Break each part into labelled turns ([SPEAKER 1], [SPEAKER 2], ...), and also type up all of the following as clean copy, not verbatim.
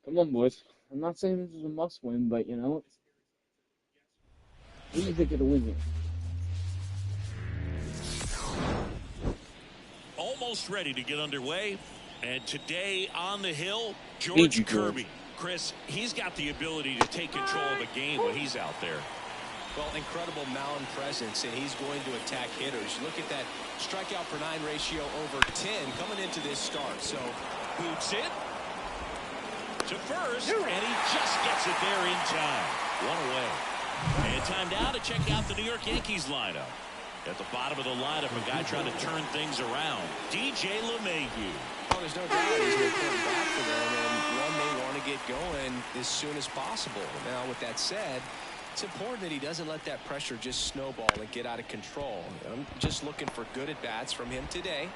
[SPEAKER 1] Come on, boys. I'm not saying this is a must-win, but you know, we need to get a win here.
[SPEAKER 2] Almost ready to get underway. And today on the hill,
[SPEAKER 1] Thank you,
[SPEAKER 2] George Kirby. Chris, he's got the ability to take control of a game when he's out there.
[SPEAKER 3] Well, incredible mound presence, and he's going to attack hitters. Look at that strikeout per 9 ratio over 10 coming into this start. So
[SPEAKER 2] boots it to first, and he just gets it there in time. One away. And time now to check out the New York Yankees lineup. At the bottom of the lineup, a guy trying to turn things around, DJ LeMahieu.
[SPEAKER 3] Oh, there's no doubt he's an important back for them, and one they want to get going as soon as possible. Now, with that said, it's important that he doesn't let that pressure just snowball and get out of control. I'm just looking for good at-bats from him today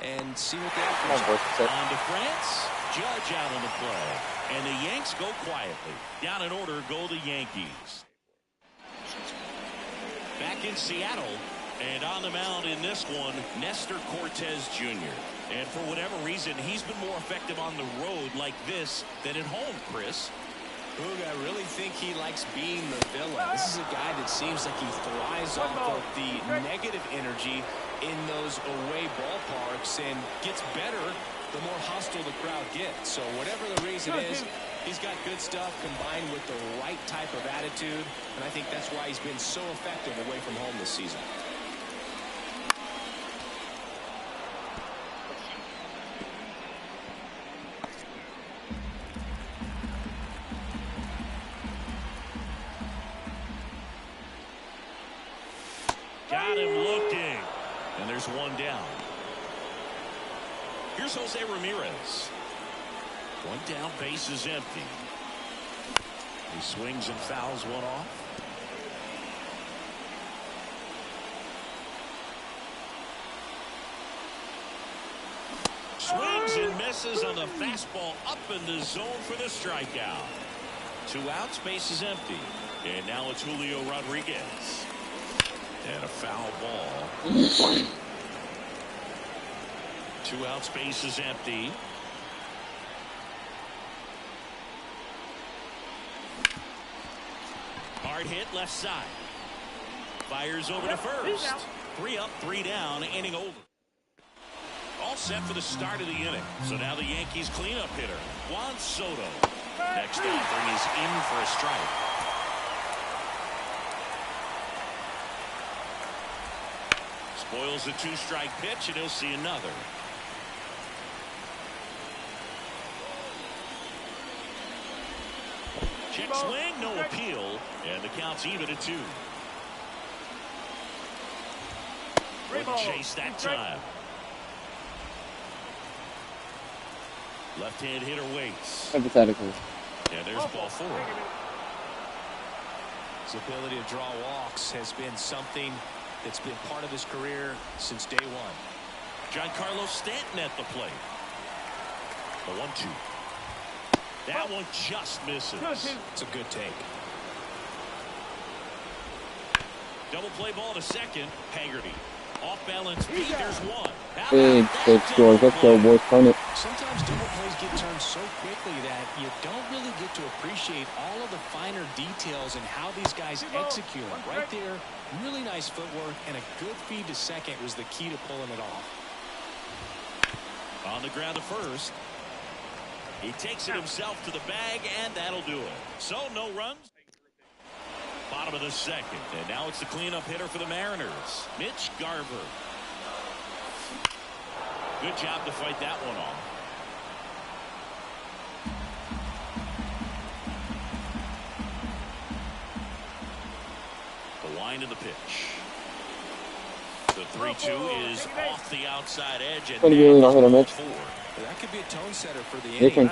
[SPEAKER 3] and see what they have.
[SPEAKER 2] On to France. Judge out on the play. And the Yanks go quietly. Down in order go the Yankees. Back in Seattle. And on the mound in this one, Nestor Cortez Jr. And for whatever reason, he's been more effective on the road like this than at home, Chris.
[SPEAKER 3] Boog, I really think he likes being the villain. This is a guy that seems like he thrives off of the negative energy in those away ballparks and gets better the more hostile the crowd gets. So whatever the reason is, he's got good stuff combined with the right type of attitude, and I think that's why he's been so effective away from home this season.
[SPEAKER 2] Got him looking. And there's one down. Here's Jose Ramirez. One down, base is empty. He swings and fouls one off. Swings and misses on the fastball up in the zone for the strikeout. 2 outs, base is empty. And now it's Julio Rodriguez. And a foul ball. 2 outs, base is empty. Hard hit left side. Fires over to first. 3 up, 3 down, inning over. All set for the start of the inning. So now the Yankees cleanup hitter, Juan Soto. Next offering is in for a strike. Spoils the 2-strike pitch, and he'll see another. Check swing, no appeal, and the count's even at 2. Wouldn't chase that time. Left-hand hitter waits.
[SPEAKER 1] Hypothetically.
[SPEAKER 2] And there's ball 4.
[SPEAKER 3] His ability to draw walks has been something that's been part of his career since day one.
[SPEAKER 2] Giancarlo Stanton at the plate. The 1-2. That one just misses.
[SPEAKER 3] It's a good take.
[SPEAKER 2] Double play ball to second. Haggerty. Off balance beat. There's one.
[SPEAKER 1] Big score. Let's go, boys. Turn it.
[SPEAKER 3] Sometimes double plays get turned so quickly that you don't really get to appreciate all of the finer details and how these guys execute them. Right there, really nice footwork, and a good feed to second was the key to pulling it off.
[SPEAKER 2] On the ground to first. He takes it himself to the bag, and that'll do it. So no runs. Bottom of the second, and now it's the cleanup hitter for the Mariners, Mitch Garver. Good job to fight that one off. The wind of the pitch. The 3-2 is off the outside edge, and
[SPEAKER 1] now hit Mitch.
[SPEAKER 3] That could be a tone setter for the
[SPEAKER 1] Hey,
[SPEAKER 3] inning.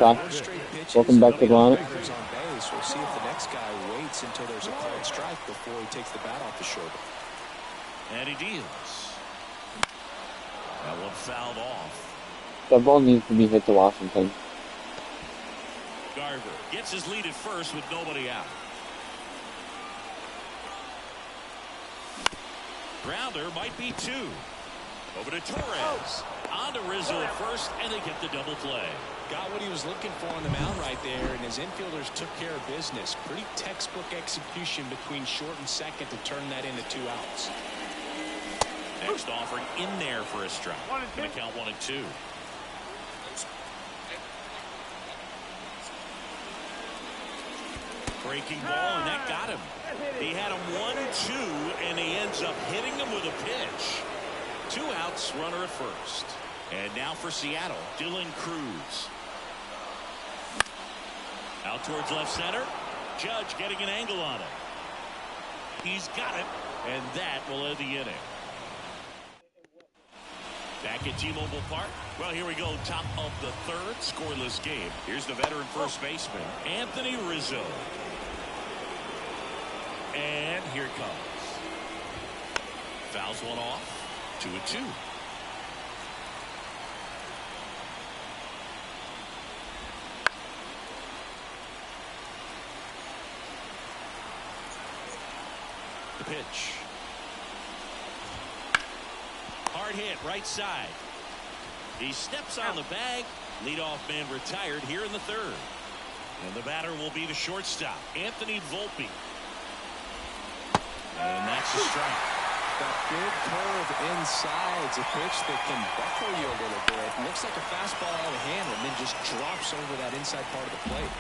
[SPEAKER 1] welcome back to the lineup.
[SPEAKER 3] On base. We'll see if the next guy waits until there's a called strike before he takes the bat off the shoulder.
[SPEAKER 2] And he deals. That one fouled off.
[SPEAKER 1] That ball needs to be hit to Washington.
[SPEAKER 2] Garver gets his lead at first with nobody out. Grounder might be 2. Over to Torres. On to Rizzo at first, and they get the double play.
[SPEAKER 3] Got what he was looking for on the mound right there, and his infielders took care of business. Pretty textbook execution between short and second to turn that into 2 outs.
[SPEAKER 2] Next offering in there for a strike. Going to count 1-2. Breaking ball, and that got him. He had him 1-2, and he ends up hitting him with a pitch. 2 outs, runner at first. And now for Seattle, Dylan Cruz. Out towards left center. Judge getting an angle on it. He's got it, and that will end the inning. Back at T-Mobile Park. Well, here we go. Top of the 3rd, scoreless game. Here's the veteran first baseman, Anthony Rizzo. And here it comes. Fouls one off. 2-2. The pitch. Hard hit, right side. He steps on the bag. Leadoff man retired here in the 3rd. And the batter will be the shortstop, Anthony Volpe. And that's a strike.
[SPEAKER 3] That big curve inside. It's a pitch that can buckle you a little bit. It looks like a fastball out of the hand and then just drops over that inside part of the plate.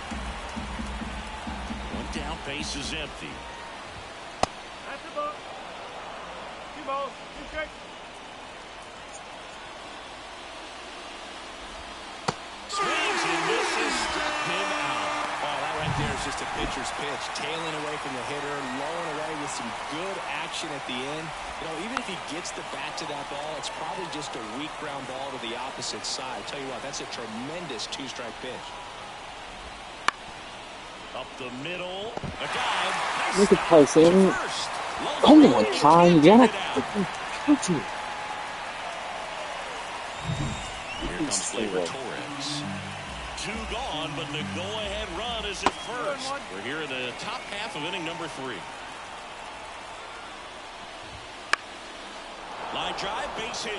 [SPEAKER 2] 1 down, base is empty.
[SPEAKER 4] That's the ball. 2 balls, 2 strikes.
[SPEAKER 2] Swings and misses, struck him out.
[SPEAKER 3] Oh, that right there is just a pitcher's pitch. Tailing away from the hitter, lowing away with some good action at the end. You know, even if he gets the bat to that ball, it's probably just a weak ground ball to the opposite side. Tell you what, that's a tremendous 2-strike pitch.
[SPEAKER 2] Up the middle, a dive. Nice
[SPEAKER 1] Look at
[SPEAKER 2] stop
[SPEAKER 1] play,
[SPEAKER 2] to
[SPEAKER 1] Sam.
[SPEAKER 2] first.
[SPEAKER 1] Come
[SPEAKER 2] Low
[SPEAKER 1] on,
[SPEAKER 2] down,
[SPEAKER 1] Ty.
[SPEAKER 2] can't
[SPEAKER 1] You
[SPEAKER 2] get
[SPEAKER 1] gotta
[SPEAKER 2] it out.
[SPEAKER 1] catch it.
[SPEAKER 2] Here comes Gleyber Torres. 2 gone, but the go-ahead run is at first. We're here in the top half of inning number 3. Line drive, base hit.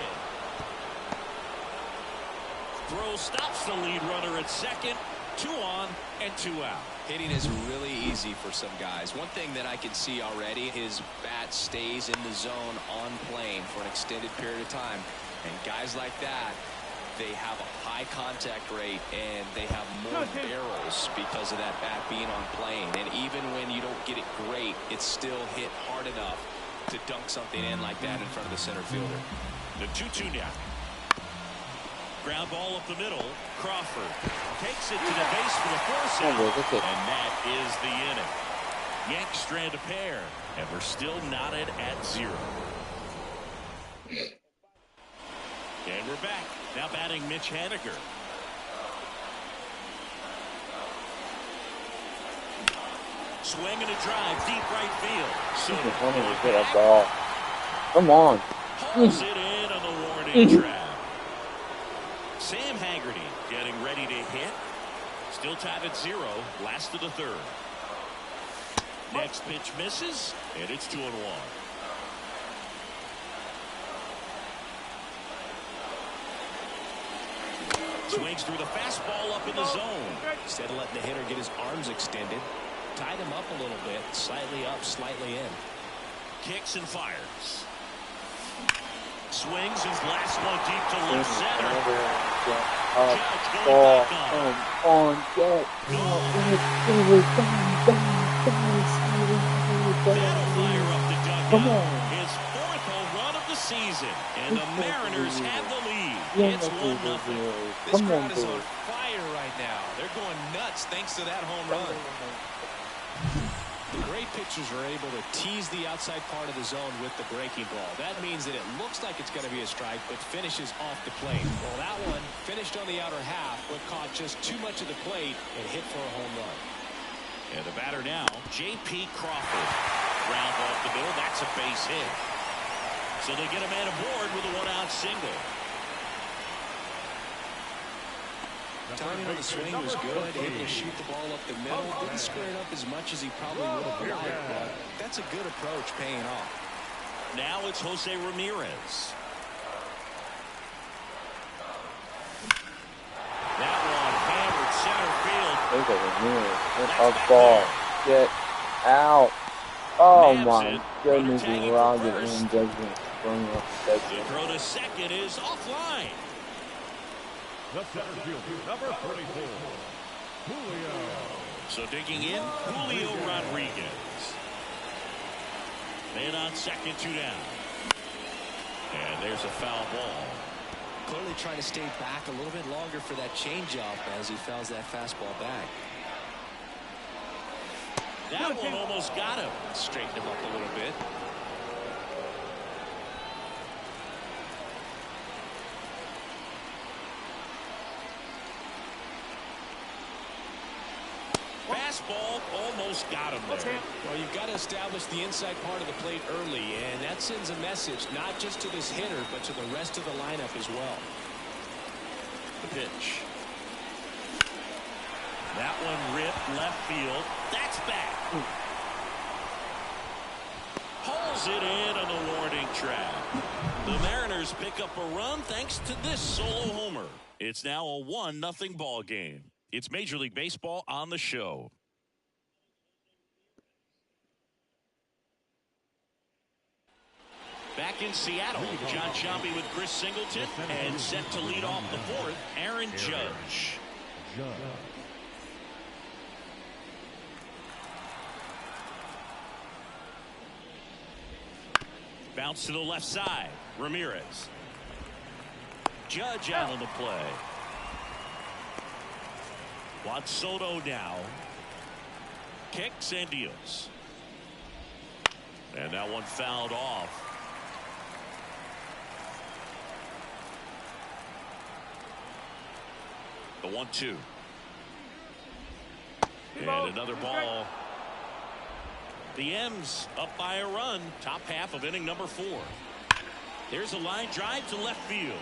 [SPEAKER 2] Throw stops the lead runner at second. 2 on and 2 out.
[SPEAKER 3] Hitting is really easy for some guys. One thing that I can see already, his bat stays in the zone on plane for an extended period of time. And guys like that, they have a high contact rate and they have more barrels because of that bat being on plane. And even when you don't get it great, it's still hit hard enough to dunk something in like that in front of the center fielder.
[SPEAKER 2] The 2-2 now. Ground ball up the middle. Crawford takes it to the base for the force out. And that is the inning. Yanks strand a pair, and we're still knotted at 0. And we're back. Now batting Mitch Haniger. Swing and a drive, deep right field. So
[SPEAKER 1] Come on.
[SPEAKER 2] pulls it in on the warning track. Sam Haggerty getting ready to hit. Still tied at 0. Last of the 3rd. Next pitch misses, and it's 2-1. Swings through the fastball up in the zone.
[SPEAKER 3] Instead of letting the hitter get his arms extended, tied him up a little bit, slightly up, slightly in.
[SPEAKER 2] Kicks and fires. Swings and blasts one deep to left center. Judge going back on.
[SPEAKER 1] Come on, get.
[SPEAKER 2] That'll fire up the dugout.
[SPEAKER 1] Come on.
[SPEAKER 2] His 4th home run of the season, and the Mariners have the lead. It's 1-0.
[SPEAKER 3] This crowd is on fire right now. They're going nuts thanks to that home run. The great pitchers are able to tease the outside part of the zone with the breaking ball. That means that it looks like it's going to be a strike, but finishes off the plate. Well, that one finished on the outer half, but caught just too much of the plate and hit for a home run.
[SPEAKER 2] And the batter now, J.P. Crawford. Ground ball up the middle. That's a base hit. So they get a man aboard with a 1-out single.
[SPEAKER 3] Timing on the swing was good. Able to shoot the ball up the middle. Didn't square it up as much as he probably would have liked, but that's a good approach paying off.
[SPEAKER 2] Now it's Jose Ramirez. That one center field.
[SPEAKER 1] Look over here.
[SPEAKER 2] That's
[SPEAKER 1] A
[SPEAKER 2] back
[SPEAKER 1] ball.
[SPEAKER 2] there.
[SPEAKER 1] Get out. Oh
[SPEAKER 2] Nabs
[SPEAKER 1] my
[SPEAKER 2] it.
[SPEAKER 1] goodness,
[SPEAKER 2] Runner tagging
[SPEAKER 1] he's
[SPEAKER 2] for
[SPEAKER 1] rocket
[SPEAKER 2] first.
[SPEAKER 1] and judgment. Sprung up and
[SPEAKER 2] The
[SPEAKER 1] judgment.
[SPEAKER 2] throw to second is offline.
[SPEAKER 4] The center fielder, number 34, Julio.
[SPEAKER 2] So digging in, Julio Rodriguez. Man on second, 2 down. And there's a foul ball.
[SPEAKER 3] Clearly trying to stay back a little bit longer for that changeup as he fouls that fastball back.
[SPEAKER 2] That one almost got him.
[SPEAKER 3] Straighten him up a little bit.
[SPEAKER 2] Fastball almost got him there.
[SPEAKER 3] Well, you've got to establish the inside part of the plate early, and that sends a message not just to this hitter, but to the rest of the lineup as well.
[SPEAKER 2] The pitch. That one ripped left field. That's back. Hauls it in on the warning track. The Mariners pick up a run thanks to this solo homer. It's now a 1-0 ball game. It's Major League Baseball on the show. Back in Seattle, John Sciambi with Chris Singleton, and set to lead off the fourth, Aaron Judge. Bounce to the left side, Ramirez. Judge out on the play. Juan Soto now. Kicks and deals. And that one fouled off. The 1-2. And another ball. The M's up by a run. Top half of inning number 4. There's a line drive to left field.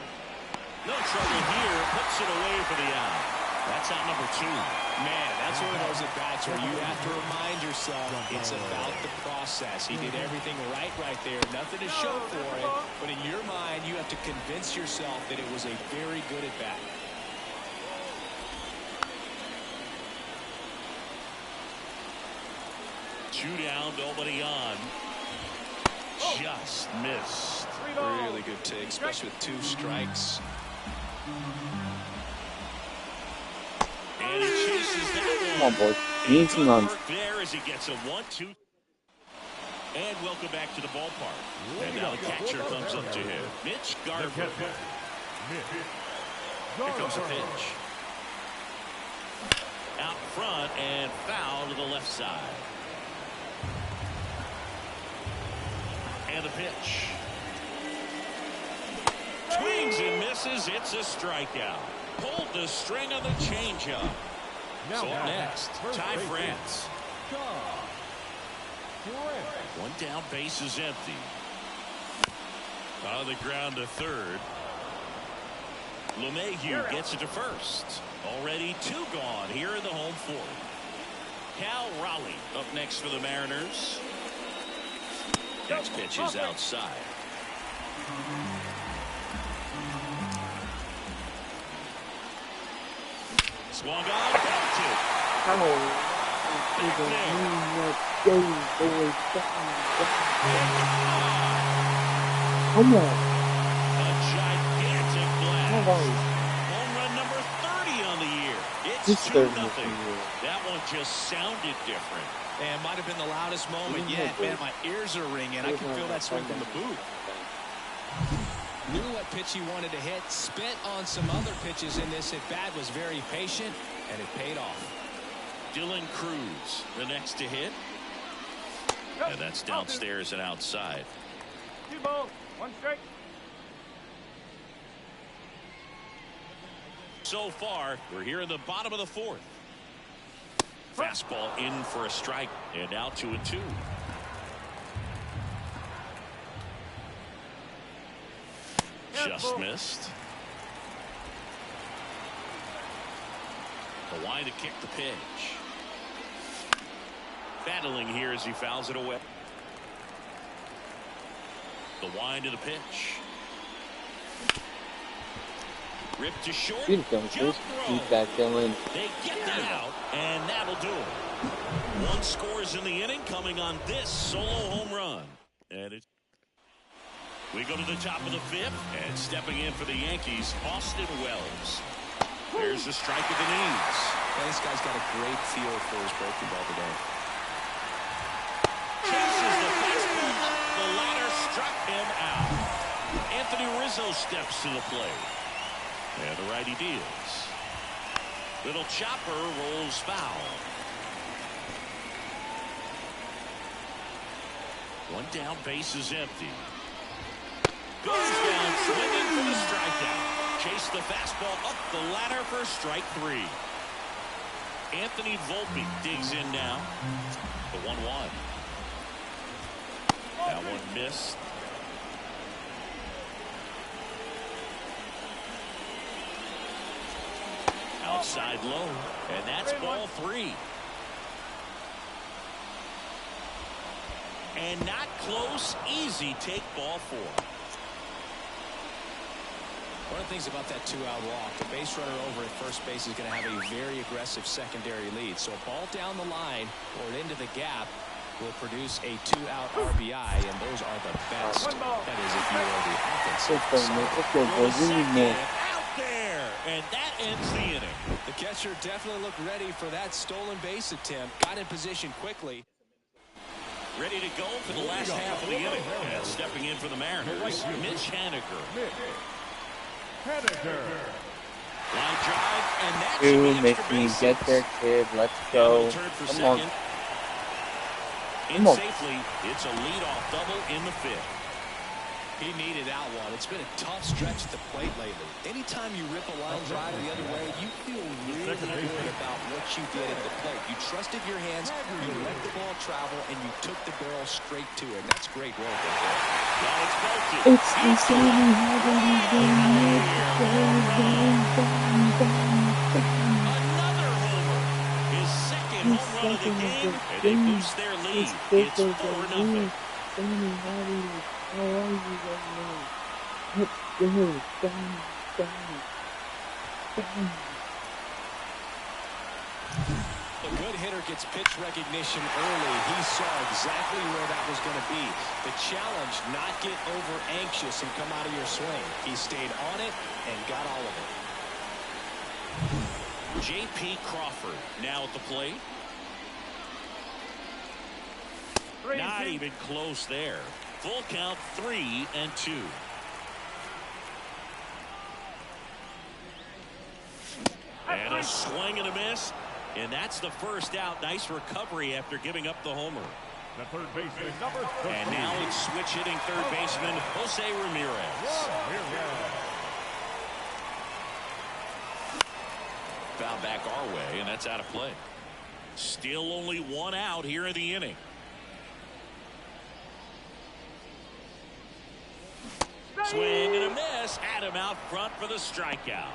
[SPEAKER 2] No trouble here. Puts it away for the out. That's out number 2.
[SPEAKER 3] Man, that's one of those at-bats where you have to remind yourself it's about the process. He did everything right there. Nothing to show for it. But in your mind, you have to convince yourself that it was a very good at-bat.
[SPEAKER 2] Two down, nobody on. Just missed.
[SPEAKER 3] Really good take, especially with 2 strikes.
[SPEAKER 2] And he chases that
[SPEAKER 1] Come on, boys. We need some runs.
[SPEAKER 2] there as he gets a 1-2. And welcome back to the ballpark. And now the catcher comes up to him. Mitch Garver. Here comes a pitch. Out front and foul to the left side. And the pitch. Swings and misses. It's a strikeout. Pulled the string on the changeup. So up next, Ty France. One down, base is empty. On the ground to third. LeMahieu gets it to first. Already 2 gone here in the home 4th. Cal Raleigh up next for the Mariners. Next pitch is outside. Swung on, belted.
[SPEAKER 1] Come on. Come on.
[SPEAKER 2] A gigantic blast.
[SPEAKER 1] Come on.
[SPEAKER 2] Home run number 30 on the year. It's
[SPEAKER 1] Just
[SPEAKER 2] 2-0.
[SPEAKER 1] 30.
[SPEAKER 2] That one just sounded different.
[SPEAKER 3] Man, might have been the loudest moment yet. Man, my ears are ringing. I can feel that swing from the boot. Knew what pitch he wanted to hit. Spent on some other pitches in this at-bat. Was very patient, and it paid off.
[SPEAKER 2] Dylan Cruz, the next to hit. And that's downstairs and outside.
[SPEAKER 4] 2 balls, 1 strike.
[SPEAKER 2] So far, we're here in the bottom of the 4th. Fastball in for a strike, and now 2-2. Just missed. The line to kick the pitch. Battling here as he fouls it away. The wind to the pitch. Ripped to short.
[SPEAKER 1] Shoot it, Dylan.
[SPEAKER 2] Jump
[SPEAKER 1] Keep
[SPEAKER 2] throw.
[SPEAKER 1] that, Dylan.
[SPEAKER 2] They get the out, and that'll do it. One scores in the inning, coming on this solo home run. And we go to the top of the fifth, and stepping in for the Yankees, Austin Wells. There's a strike at the knees.
[SPEAKER 3] Yeah, this guy's got a great feel for his breaking ball today.
[SPEAKER 2] Chases the fastball up the ladder, struck him out. Anthony Rizzo steps to the plate. And the righty deals. Little chopper rolls foul. One down, base is empty. Goes down swinging for the strikeout. Chase the fastball up the ladder for strike 3. Anthony Volpe digs in now. The 1-1. That one missed. Outside low, and that's ball 3. And not close, easy take ball 4.
[SPEAKER 3] One of the things about that two-out walk, the base runner over at first base is going to have a very aggressive secondary lead. So a ball down the line or into the gap will produce a two-out RBI, and those are the best. That is if you are the offensive side.
[SPEAKER 2] Out there, and that ends the inning.
[SPEAKER 3] The catcher definitely looked ready for that stolen base attempt. Got in position quickly.
[SPEAKER 2] Ready to go for the last half of the inning. And stepping in for the Mariners, Mitch Haniger. Line drive, and that should be
[SPEAKER 1] Make
[SPEAKER 2] extra
[SPEAKER 1] me
[SPEAKER 2] bases.
[SPEAKER 1] get there, kid. Let's go. Come on.
[SPEAKER 2] In safely, it's a leadoff double in the 5th.
[SPEAKER 3] He needed that one. It's been a tough stretch at the plate lately. Anytime you rip a line drive the other way, you feel really good about what you did at the plate. You trusted your hands, you let the ball travel, and you took the barrel straight to it. That's great work right there.
[SPEAKER 2] Now it's Belkin.
[SPEAKER 1] It's the same.
[SPEAKER 2] Another homer. His second home run of the game, and they boost their lead. It's 4-0.
[SPEAKER 3] A good hitter gets pitch recognition early. He saw exactly where that was going to be. The challenge, not get over anxious and come out of your swing. He stayed on it and got all of it.
[SPEAKER 2] J.P. Crawford now at the plate. Not even close there. Full count, 3-2. And a swing and a miss. And that's the first out. Nice recovery after giving up the homer.
[SPEAKER 4] The third baseman, number 13.
[SPEAKER 2] And now it's switch hitting third baseman Jose Ramirez. Foul back our way, and that's out of play. Still only one out here in the inning. Swing and a miss. Had him out front for the strikeout.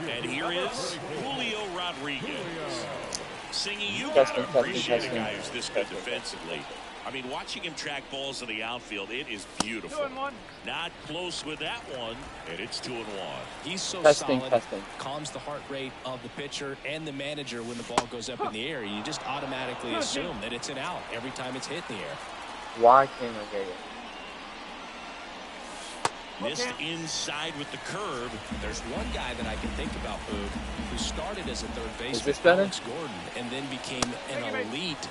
[SPEAKER 2] And here is Julio Rodriguez. Singing, you gotta appreciate a guy who's this good defensively. I mean, watching him track balls in the outfield, it is beautiful. Not close with that one, and it's 2-1.
[SPEAKER 3] He's so
[SPEAKER 1] Testing.
[SPEAKER 3] calms the heart rate of the pitcher and the manager when the ball goes up in the air. You just automatically assume that it's an out every time it's hit in the air.
[SPEAKER 1] Why can't I get it?
[SPEAKER 2] Missed inside with the curve.
[SPEAKER 3] There's one guy that I can think about, Boog, who started as a third baseman,
[SPEAKER 1] this better?
[SPEAKER 3] Alex Gordon, and then became an elite.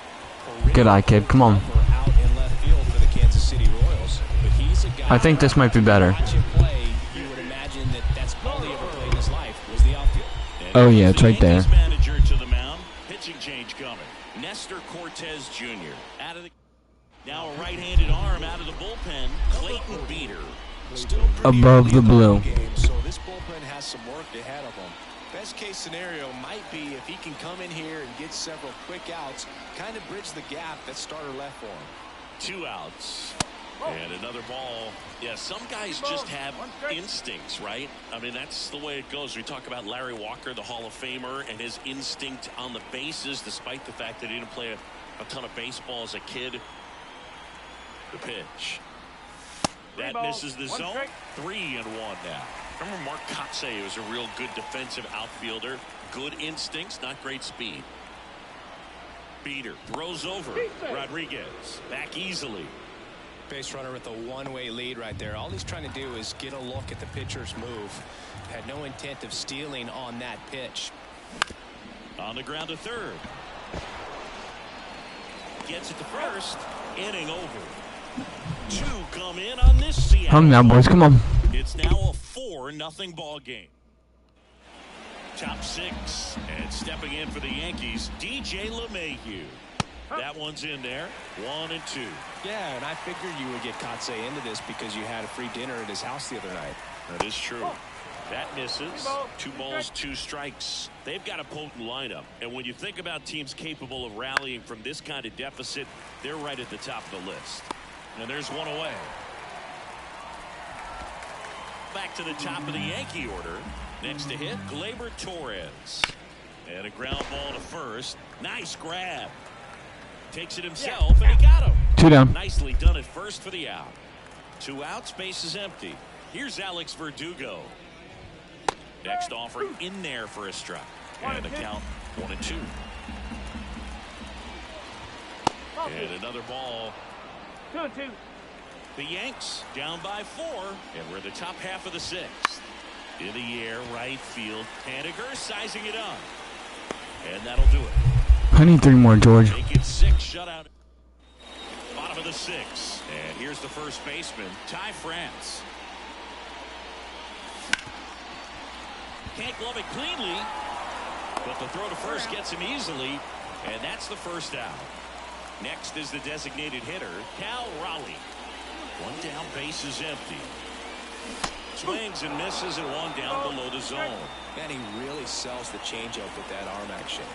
[SPEAKER 5] Good eye, kid. Come on.
[SPEAKER 3] Out in left field for the Kansas City Royals. But he's a guy
[SPEAKER 5] I think this might be better.
[SPEAKER 3] Watch him play, you would imagine that that's all he ever played in his life was the outfield.
[SPEAKER 2] And
[SPEAKER 5] Oh, yeah, it's right there.
[SPEAKER 2] Yankees manager to the mound. Pitching change coming. Nestor Cortez Jr. out of the. Now a right-handed arm out of the bullpen. Clayton Beater.
[SPEAKER 3] Still
[SPEAKER 5] Above the blue.
[SPEAKER 3] Game, so this bullpen has some work ahead of him. Best case scenario might be if he can come in here and get several quick outs, kind of bridge the gap that starter left for him.
[SPEAKER 2] 2 outs. And another ball. Yeah, some guys just have instincts, right? I mean, that's the way it goes. We talk about Larry Walker, the Hall of Famer, and his instinct on the bases, despite the fact that he didn't play a ton of baseball as a kid. The pitch. That misses the zone. 3-1 now. Remember Mark Kotsay was a real good defensive outfielder. Good instincts, not great speed. Beater throws over. Rodriguez back easily.
[SPEAKER 3] Base runner with a one-way lead right there. All he's trying to do is get a look at the pitcher's move. Had no intent of stealing on that pitch.
[SPEAKER 2] On the ground to third. Gets it to first. Inning over. 2 come in on this Seattle.
[SPEAKER 5] Hung now, boys. Come on.
[SPEAKER 2] It's now a 4-0 ball game. Top 6, and stepping in for the Yankees, DJ LeMahieu. That one's in there. 1-2.
[SPEAKER 3] Yeah, and I figured you would get Kotsay into this because you had a free dinner at his house the other night.
[SPEAKER 2] That is true. That misses. 2 balls, 2 strikes. They've got a potent lineup. And when you think about teams capable of rallying from this kind of deficit, they're right at the top of the list. And there's one away. Back to the top of the Yankee order. Next to hit, Gleyber Torres. And a ground ball to first. Nice grab. Takes it himself, and he got him.
[SPEAKER 5] 2 down.
[SPEAKER 2] Nicely done at first for the out. 2 outs, base is empty. Here's Alex Verdugo. Next offering in there for a strike. And the count 1-2. And another ball.
[SPEAKER 4] 2-2.
[SPEAKER 2] The Yanks down by 4, and we're in the top half of the 6th. In the air, right field. Haniger sizing it up. And that'll do it.
[SPEAKER 5] I need 3 more, George.
[SPEAKER 2] Make it 6 shutout. Bottom of the 6th. And here's the first baseman, Ty France. Can't glove it cleanly, but the throw to first gets him easily, and that's the first out. Next is the designated hitter, Cal Raleigh. 1 down, base is empty. Swings and misses, and 1 down below the zone.
[SPEAKER 3] Man, he really sells the changeup with that arm action.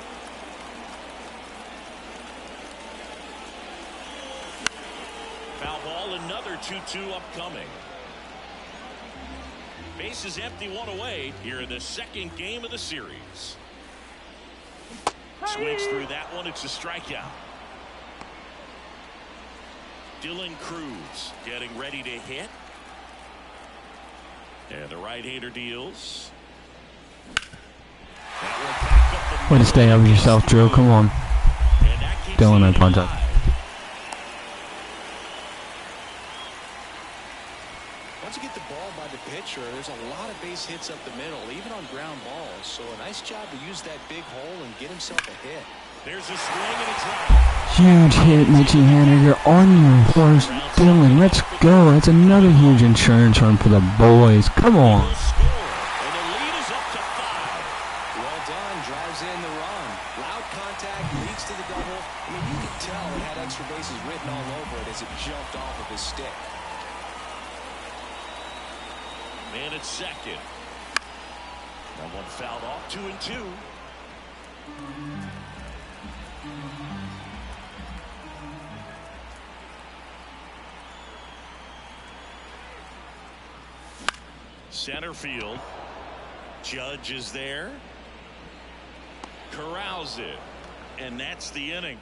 [SPEAKER 2] Foul ball, another 2-2 upcoming. Base is empty, 1 away here in the 2nd game of the series. Swings through that one. It's a strikeout. Dylan Cruz getting ready to hit. And the right-hander deals.
[SPEAKER 5] Way to stay up yourself, Drew. Come on. Dylan, I apologize.
[SPEAKER 3] Once you get the ball by the pitcher, there's a lot of base hits up the middle, even on ground balls. So a nice job to use that big hole and get himself a hit.
[SPEAKER 2] There's a swing and a drive.
[SPEAKER 5] Huge hit, Mitchie Haniger, on your first. Dylan, let's go. That's another huge insurance run for the boys. Come on.
[SPEAKER 2] And the lead is up to 5.
[SPEAKER 3] Well done. Drives in the run. Loud contact, leads to the double. I mean, you could tell it had extra bases written all over it as it jumped off of his stick.
[SPEAKER 2] Man at second. That one fouled off. 2-2. Center field. Judge is there. Corrals it. And that's the inning.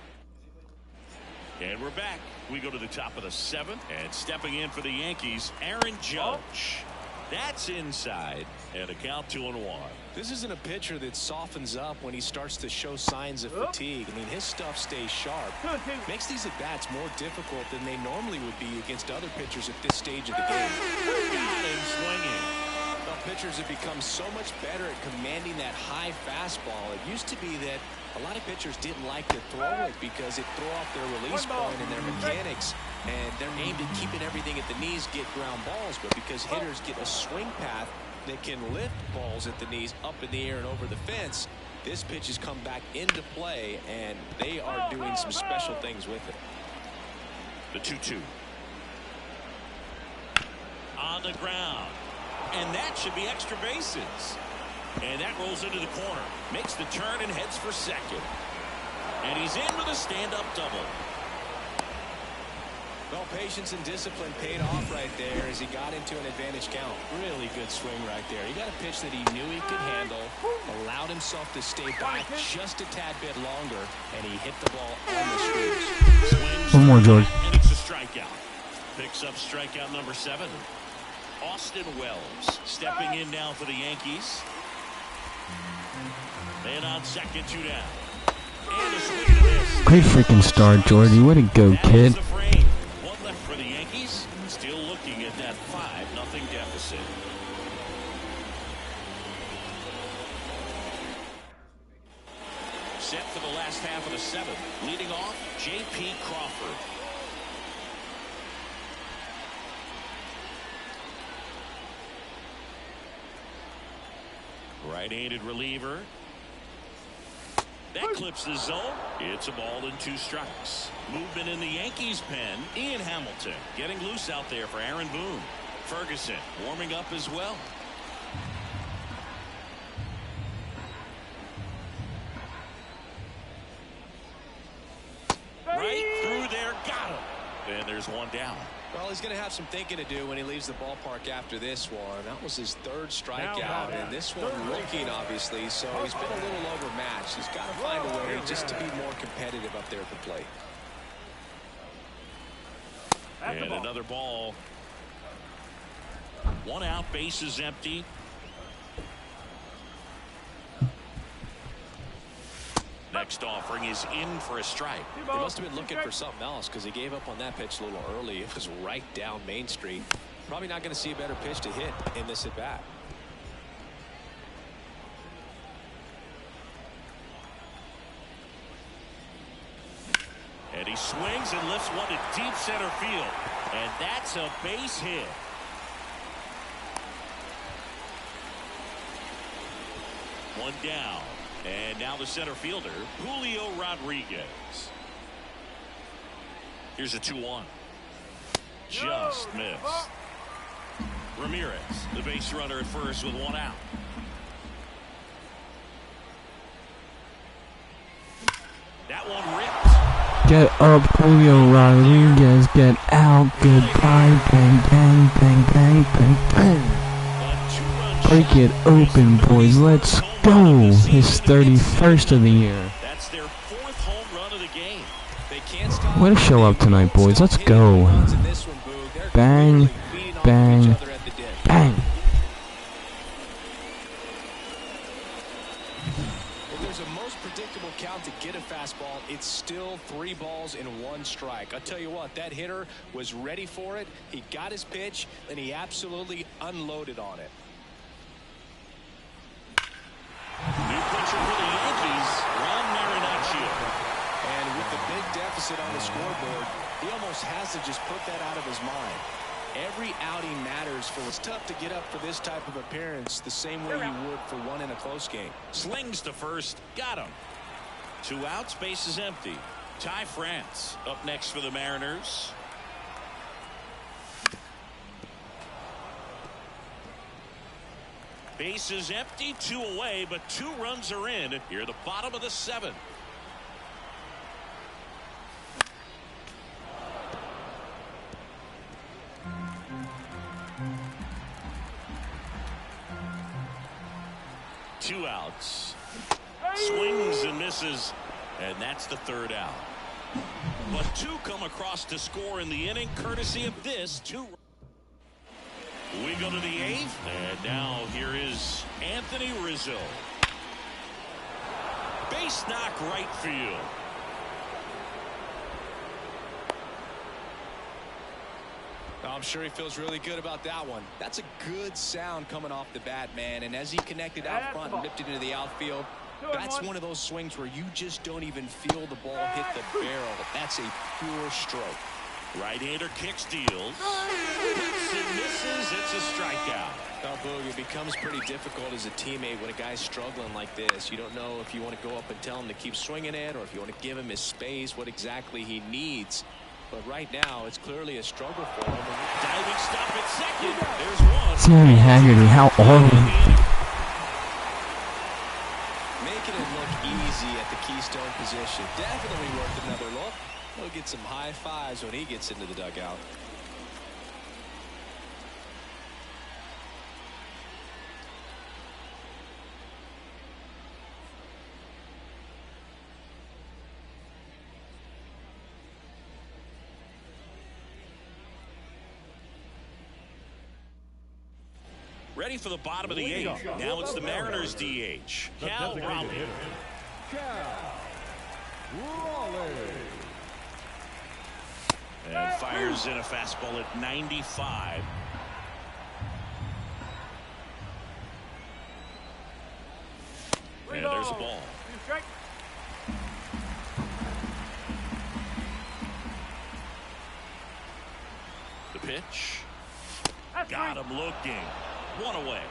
[SPEAKER 2] And we're back. We go to the top of the 7th. And stepping in for the Yankees, Aaron Judge. That's inside. And a count 2-1.
[SPEAKER 3] This isn't a pitcher that softens up when he starts to show signs of fatigue. I mean, his stuff stays sharp. Makes these at-bats more difficult than they normally would be against other pitchers at this stage of the game.
[SPEAKER 2] Got him swinging.
[SPEAKER 3] Well, pitchers have become so much better at commanding that high fastball. It used to be that a lot of pitchers didn't like to throw it because it threw off their release point and their mechanics. And they're aimed at keeping everything at the knees, get ground balls. But because hitters get a swing path that can lift balls at the knees up in the air and over the fence, this pitch has come back into play, and they are doing some special things with it.
[SPEAKER 2] The 2-2. On the ground. And that should be extra bases. And that rolls into the corner. Makes the turn and heads for second. And he's in with a stand-up double.
[SPEAKER 3] Well, patience and discipline paid off right there as he got into an advantage count. Really good swing right there. He got a pitch that he knew he could handle, allowed himself to stay back just a tad bit longer, and he hit the ball on the screws.
[SPEAKER 5] One more, George.
[SPEAKER 2] And it's a strikeout. picks up strikeout number 7. Austin Wells stepping in now for the Yankees. And on second, 2 down. And a swing and a miss.
[SPEAKER 5] Great freaking start, Georgie. Way to go, kid.
[SPEAKER 2] The frame. 1 left for the Yankees. Still looking at that 5-0 deficit. Set for the last half of the 7th. Leading off, J.P. Crawford. Right-handed reliever. That clips the zone. It's a ball and 2 strikes. Movement in the Yankees pen. Ian Hamilton getting loose out there for Aaron Boone. Ferguson warming up as well. Right through there, got him. And there's 1 down.
[SPEAKER 3] Well, he's going to have some thinking to do when he leaves the ballpark after this one. That was his 3rd strikeout, and this one looking, obviously, so he's been a little overmatched. He's got to find a way just to be more competitive up there at the plate.
[SPEAKER 2] And another ball. 1 out, bases empty. Next offering is in for a strike.
[SPEAKER 3] He must have been looking for something else because he gave up on that pitch a little early. It was right down Main Street. Probably not going to see a better pitch to hit in this at bat.
[SPEAKER 2] And he swings and lifts one to deep center field. And that's a base hit. One down. And now the center fielder, Julio Rodriguez. Here's a 2-1. Just missed. Ramirez, the base runner at first with 1 out. That one ripped.
[SPEAKER 5] Get up, Julio Rodriguez. Get out. Goodbye. Bang, bang, bang, bang, bang, bang. Break it open, boys. Let's go. His 31st of the year.
[SPEAKER 2] That's their 4th home run of the game.
[SPEAKER 3] They can't stop.
[SPEAKER 5] Way to show up tonight, boys. Let's go. Bang, bang, bang.
[SPEAKER 3] If there's a most predictable count to get a fastball, it's still 3 balls and 1 strike. I'll tell you what, that hitter was ready for it. He got his pitch, and he absolutely unloaded on it.
[SPEAKER 2] New pitcher for the Yankees, Ron Marinaccio.
[SPEAKER 3] And with the big deficit on the scoreboard, he almost has to just put that out of his mind. Every outing matters for it's tough to get up for this type of appearance the same way you would for one in a close game.
[SPEAKER 2] Slings to first, got him. 2 outs, base is empty. Ty France up next for the Mariners. Base is empty, 2 away, but 2 runs are in. Here at the bottom of the 7th. Two outs. Swings and misses, and that's the 3rd out. But 2 come across to score in the inning, courtesy of this 2. We go to the 8th, and now here is Anthony Rizzo. Base knock right field.
[SPEAKER 3] I'm sure he feels really good about that one. That's a good sound coming off the bat, man. And as he connected out front and ripped it into the outfield, that's one of those swings where you just don't even feel the ball hit the barrel. That's a pure stroke.
[SPEAKER 2] Right-hander kicks, deals. Hits and misses. It's a strikeout.
[SPEAKER 3] Now, Boog, it becomes pretty difficult as a teammate when a guy's struggling like this. You don't know if you want to go up and tell him to keep swinging it or if you want to give him his space, what exactly he needs. But right now, it's clearly a struggle for him.
[SPEAKER 2] Diving stop at second. There's one.
[SPEAKER 5] Sammy Haggerty, how awesome.
[SPEAKER 3] Making it look easy at the keystone position. Definitely worth another look. He'll get some high fives when he gets into the dugout.
[SPEAKER 2] Ready for the bottom of the 8th. Now it's the Mariners DH, Cal Raleigh. And fires in a fastball at 95. And there's a ball. The pitch. Got him looking. One away.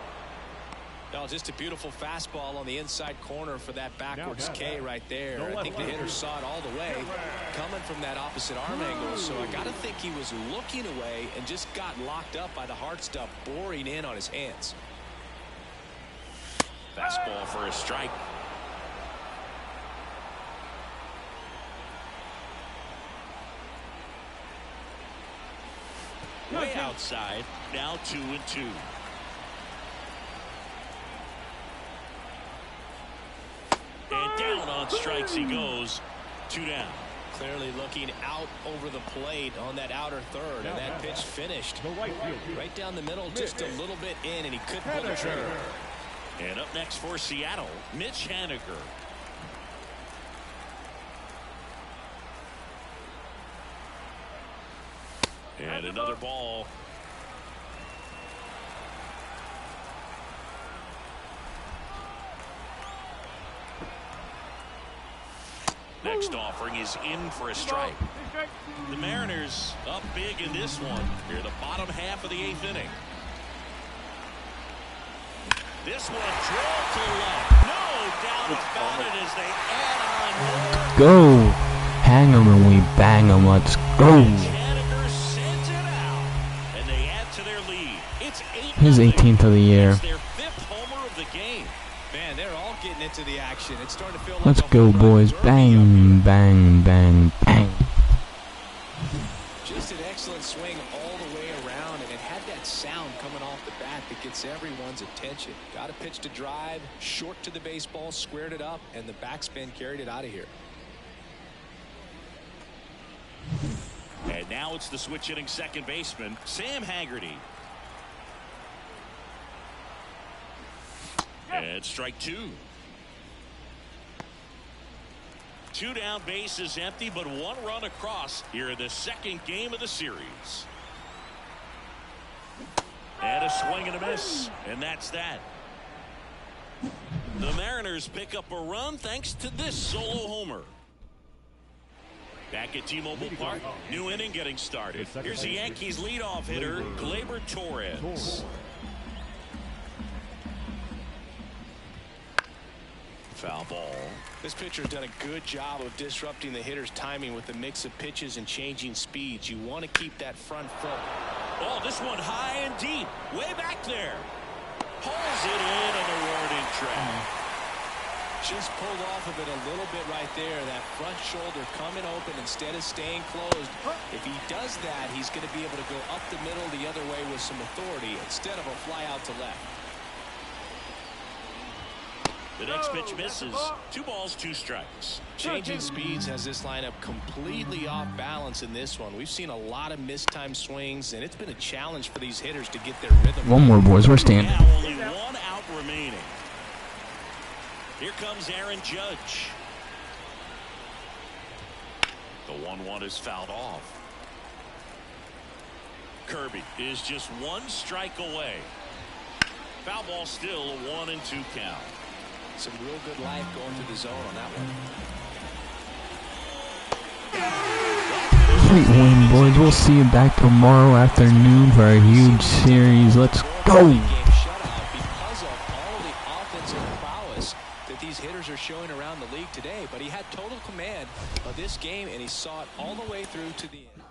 [SPEAKER 3] No, just a beautiful fastball on the inside corner for that backwards K right there. I think the hitter saw it all the way coming from that opposite arm angle. So I got to think he was looking away and just got locked up by the hard stuff boring in on his hands.
[SPEAKER 2] Fastball for a strike. Way outside. Now 2-2. And down on strikes he goes. 2 down.
[SPEAKER 3] Clearly looking out over the plate on that outer third, and that pitch finished right down the middle, just a little bit in, and he couldn't pull the trigger.
[SPEAKER 2] And up next for Seattle, Mitch Haniger. And another ball. Next offering is in for a strike. The Mariners up big in this one. Here, the bottom half of the 8th inning. This one drilled to left. No doubt about it as they add on more.
[SPEAKER 5] Go. Hang 'em and we bang 'em. Let's go.
[SPEAKER 2] Haniger sends it out, and they add to their lead. It's 8.
[SPEAKER 5] His 18th of the year.
[SPEAKER 2] It's their 5th homer of the game.
[SPEAKER 3] Man, they're all getting into the action. It's starting to feel like
[SPEAKER 5] Let's
[SPEAKER 3] a
[SPEAKER 5] go,
[SPEAKER 3] home run
[SPEAKER 5] boys.
[SPEAKER 3] derby
[SPEAKER 5] Bang, bang, bang, bang.
[SPEAKER 3] Just an excellent swing all the way around, and it had that sound coming off the bat that gets everyone's attention. Got a pitch to drive, short to the baseball, squared it up, and the backspin carried it out of here.
[SPEAKER 2] And now it's the switch hitting second baseman, Sam Haggerty. And strike 2. 2 down, base is empty, but 1 run across here in the second game of the series. And a swing and a miss, and that's that. The Mariners pick up a run thanks to this solo homer. Back at T-Mobile Park, new inning getting started. Here's the Yankees leadoff hitter, Gleyber Torres. Foul ball.
[SPEAKER 3] This pitcher has done a good job of disrupting the hitter's timing with a mix of pitches and changing speeds. You want to keep that front foot.
[SPEAKER 2] Oh, this one high and deep. Way back there. Pulls it in on the warning track.
[SPEAKER 3] Just pulled off of it a little bit right there. That front shoulder coming open instead of staying closed. If he does that, he's going to be able to go up the middle the other way with some authority instead of a fly out to left.
[SPEAKER 2] The next pitch misses. 2 balls, 2 strikes.
[SPEAKER 3] Changing speeds has this lineup completely off balance in this one. We've seen a lot of mistimed swings, and it's been a challenge for these hitters to get their rhythm.
[SPEAKER 5] One more, boys. We're standing.
[SPEAKER 2] Now only 1 out remaining. Here comes Aaron Judge. The 1-1 is fouled off. Kirby is just 1 strike away. Foul ball still, a 1-2 count.
[SPEAKER 3] Some real good life going through the zone on that one.
[SPEAKER 5] Great win, boys. We'll see you back tomorrow afternoon for a huge series. Let's go.
[SPEAKER 3] Game shutout because of all the offensive prowess that these hitters are showing around the league today. But he had total command of this game, and he saw it all the way through to the end.